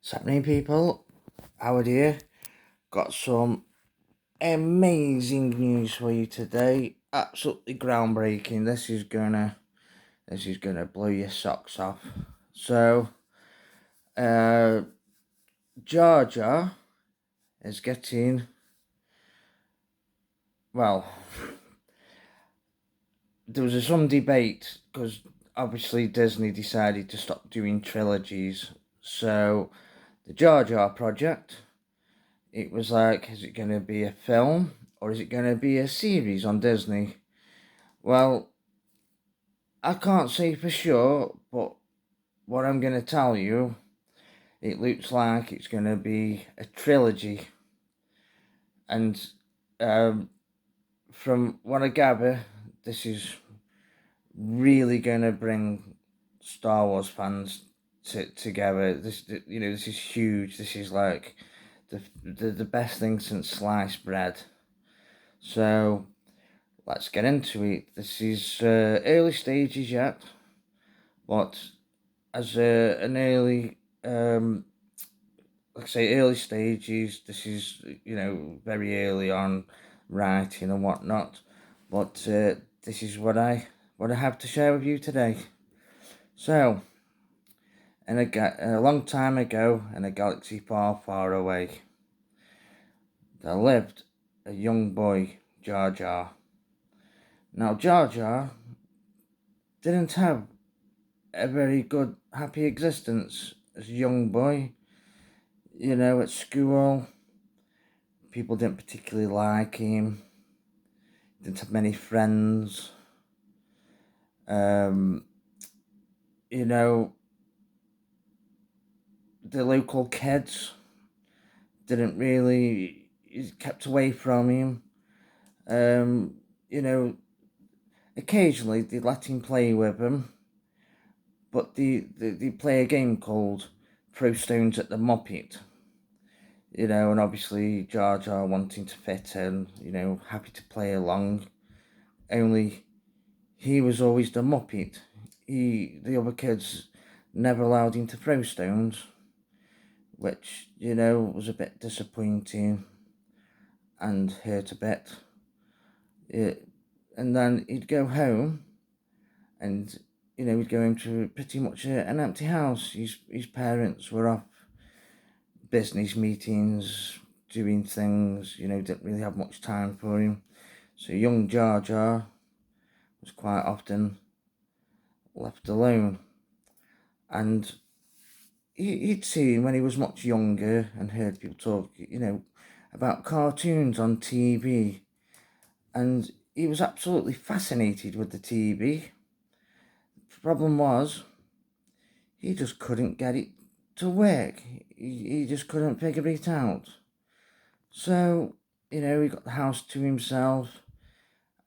What's happening, people? Howard here. Got some amazing news for you today. Absolutely groundbreaking. This is gonna blow your socks off. So, uh, Georgia is getting, well, there was some debate because obviously Disney decided to stop doing trilogies. So, the Georgia project, it was like, is it going to be a film or is it going to be a series on Disney? Well, I can't say for sure, but what I'm going to tell you, it looks like it's going to be a trilogy. And from what I gather, this is really going to bring Star Wars fans together. This is huge. This is like the best thing since sliced bread. So let's get into it. This is early stages yet, but as an early, like I say, early stages, this is, very early on writing and whatnot. But this is what I have to share with you today. So, a long time ago, in a galaxy far, far away, there lived a young boy, Jar Jar. Now, Jar Jar didn't have a very good, happy existence as a young boy. At school, people didn't particularly like him, didn't have many friends. Um, you know, the local kids didn't really, kept away from him. Um, you know, Occasionally they let him play with them, but they play a game called Throw Stones at the Muppet. And obviously Jar Jar wanting to fit in, happy to play along. Only he was always the Muppet. The other kids never allowed him to throw stones, which, was a bit disappointing and hurt a bit. And then he'd go home and, he'd go home to pretty much an empty house. His parents were off business meetings, doing things, didn't really have much time for him. So young Jar Jar was quite often left alone. And he'd seen when he was much younger and heard people talk, about cartoons on TV. And he was absolutely fascinated with the TV. The problem was, he just couldn't get it to work. He just couldn't figure it out. So, he got the house to himself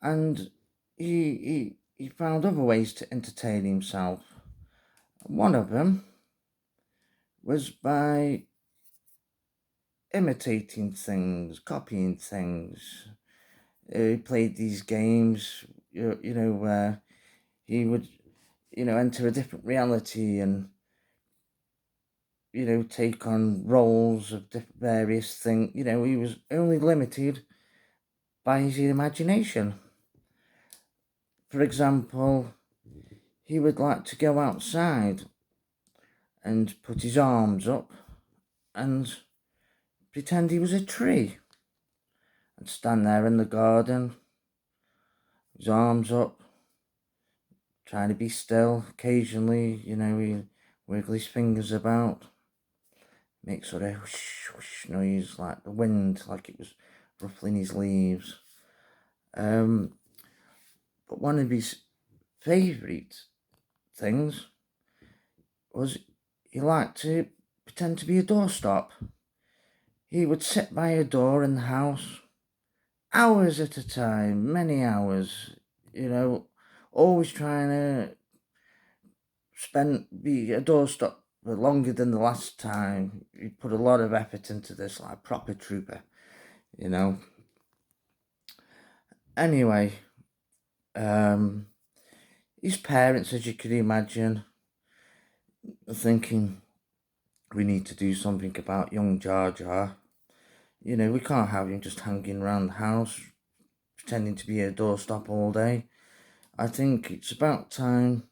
and he found other ways to entertain himself. One of them was by imitating things, copying things. He played these games, where he would, enter a different reality and, take on roles of various things. He was only limited by his imagination. For example, he would like to go outside and put his arms up and pretend he was a tree and stand there in the garden, his arms up, trying to be still. Occasionally, he wiggle his fingers about, make sort of whoosh, whoosh noise like the wind, like it was ruffling his leaves. But one of his favourite things was he liked to pretend to be a doorstop. He would sit by a door in the house hours at a time, many hours, always trying to be a doorstop for longer than the last time. He put a lot of effort into this, like a proper trooper, Anyway, his parents, as you could imagine, were thinking, we need to do something about young Jar Jar. You know, we can't have him just hanging around the house, pretending to be a doorstop all day. I think it's about time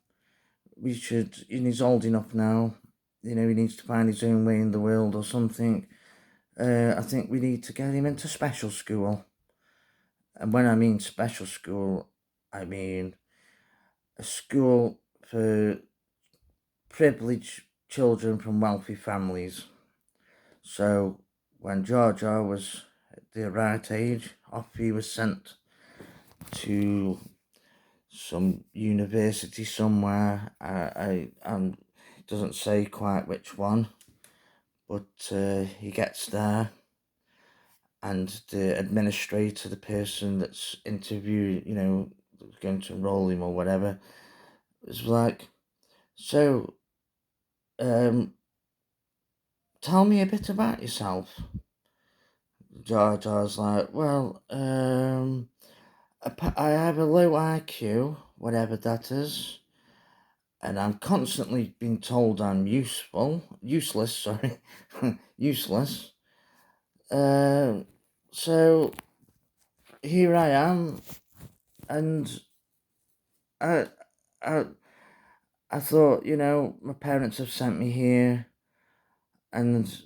we should, and he's old enough now, you know, he needs to find his own way in the world or something. I think we need to get him into special school. And when I mean special school, I mean a school for privileged children from wealthy families. So when Jar Jar was at the right age, off he was sent to some university somewhere. It doesn't say quite which one, but he gets there, and the administrator, the person that's interviewed, you know, going to enroll him or whatever, was like, so, tell me a bit about yourself. Jar Jar's like, well, I have a low IQ, whatever that is, and I'm constantly being told I'm useless, sorry, useless. So here I am, and I, I, I thought, you know, my parents have sent me here, and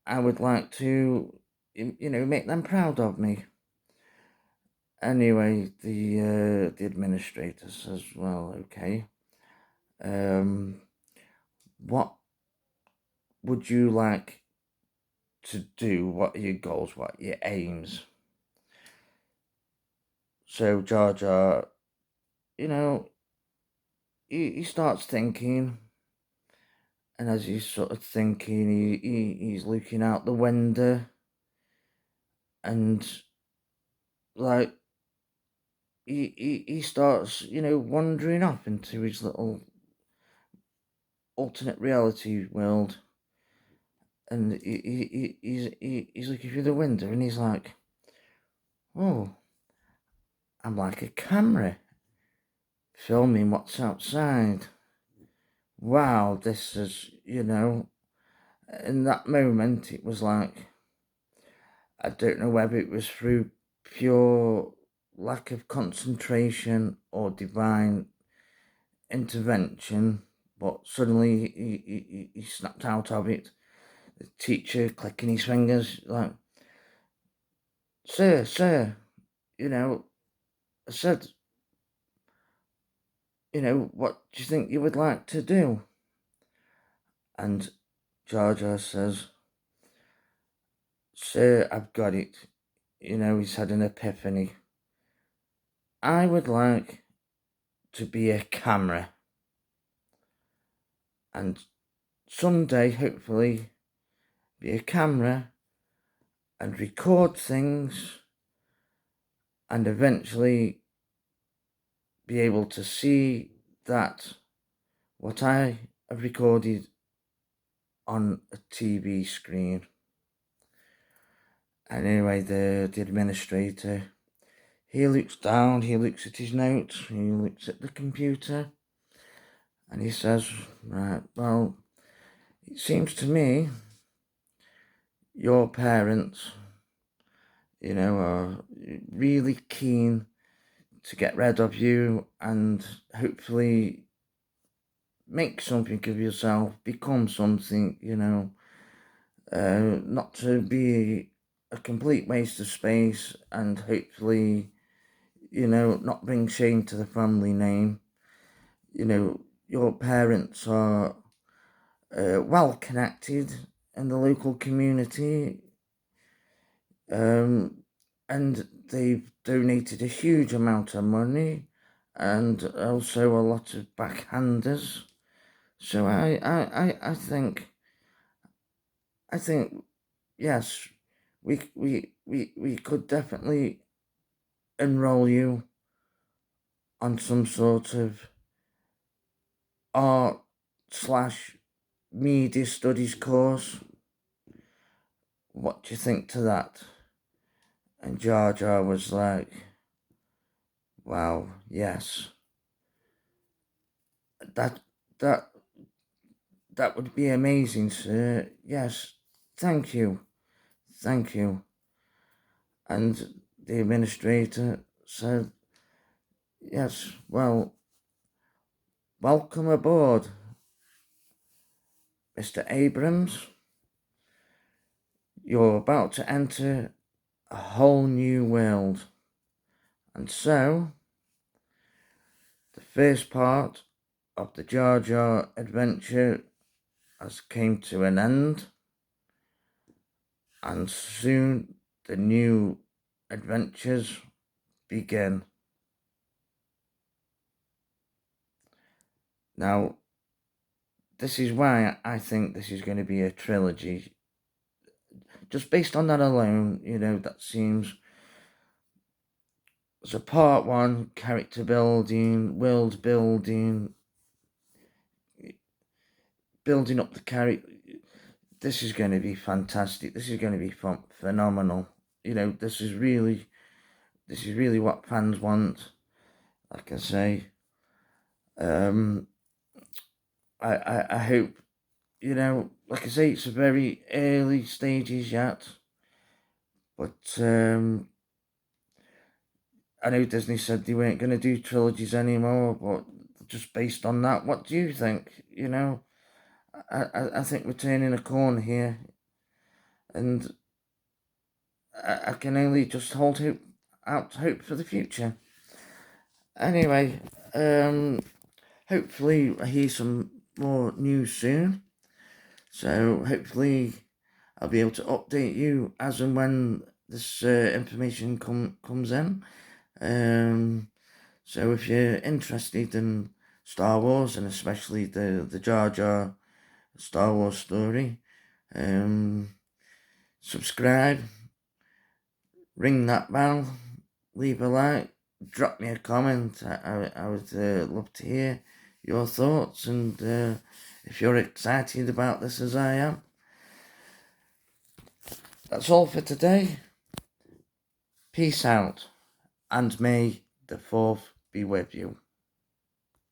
I would like to, you know, make them proud of me. Anyway, the administrator says, well, okay, what would you like to do? What are your goals? What are your aims? So Jar Jar, you know, he starts thinking, and as he's sort of thinking, he's looking out the window, and like he starts, you know, wandering off into his little alternate reality world, and he's looking through the window, and he's like, oh, I'm like a camera filming what's outside. Wow, this is, you know, in that moment, it was like, I don't know whether it was through pure lack of concentration or divine intervention, but suddenly he snapped out of it. The teacher clicking his fingers, like, sir, you know, I said, you know, what do you think you would like to do? And Jar Jar says, sir, I've got it. You know, he's had an epiphany. I would like to be a camera, and someday, hopefully, be a camera and record things, and eventually be able to see that what I have recorded on a TV screen. And anyway, the administrator, he looks down, he looks at his notes, he looks at the computer, and he says, right, well, it seems to me your parents, you know, are really keen to get rid of you and hopefully make something of yourself, become something, you know, not to be a complete waste of space, and hopefully, you know, not bring shame to the family name. You know, your parents are well connected in the local community, and they've donated a huge amount of money and also a lot of backhanders. So I think yes, we could definitely enroll you on some sort of art slash media studies course. What do you think to that? And Jar Jar was like, wow, yes. That That would be amazing, sir. Yes, thank you. Thank you. And the administrator said, yes, well, welcome aboard, Mr. Abrams. You're about to enter a whole new world. And so, the first part of the Jar Jar adventure has came to an end. And soon the new adventures begin. Now, this is why I think this is going to be a trilogy. Just based on that alone, that seems as a part one, character building, world building, building up the character. This is going to be fantastic. This is going to be phenomenal. This is really what fans want. Like I say, I hope, like I say, it's a very early stages yet, but I know Disney said they weren't going to do trilogies anymore, but just based on that, what do you think? I think we're turning a corner here, and I can only just hold out hope for the future. Anyway, hopefully I hear some more news soon. So hopefully I'll be able to update you as and when this information comes in. So if you're interested in Star Wars, and especially the Jar Jar Star Wars story, subscribe, ring that bell, leave a like, drop me a comment. I would love to hear your thoughts, and if you're excited about this as I am. That's all for today. Peace out, and may the 4th be with you.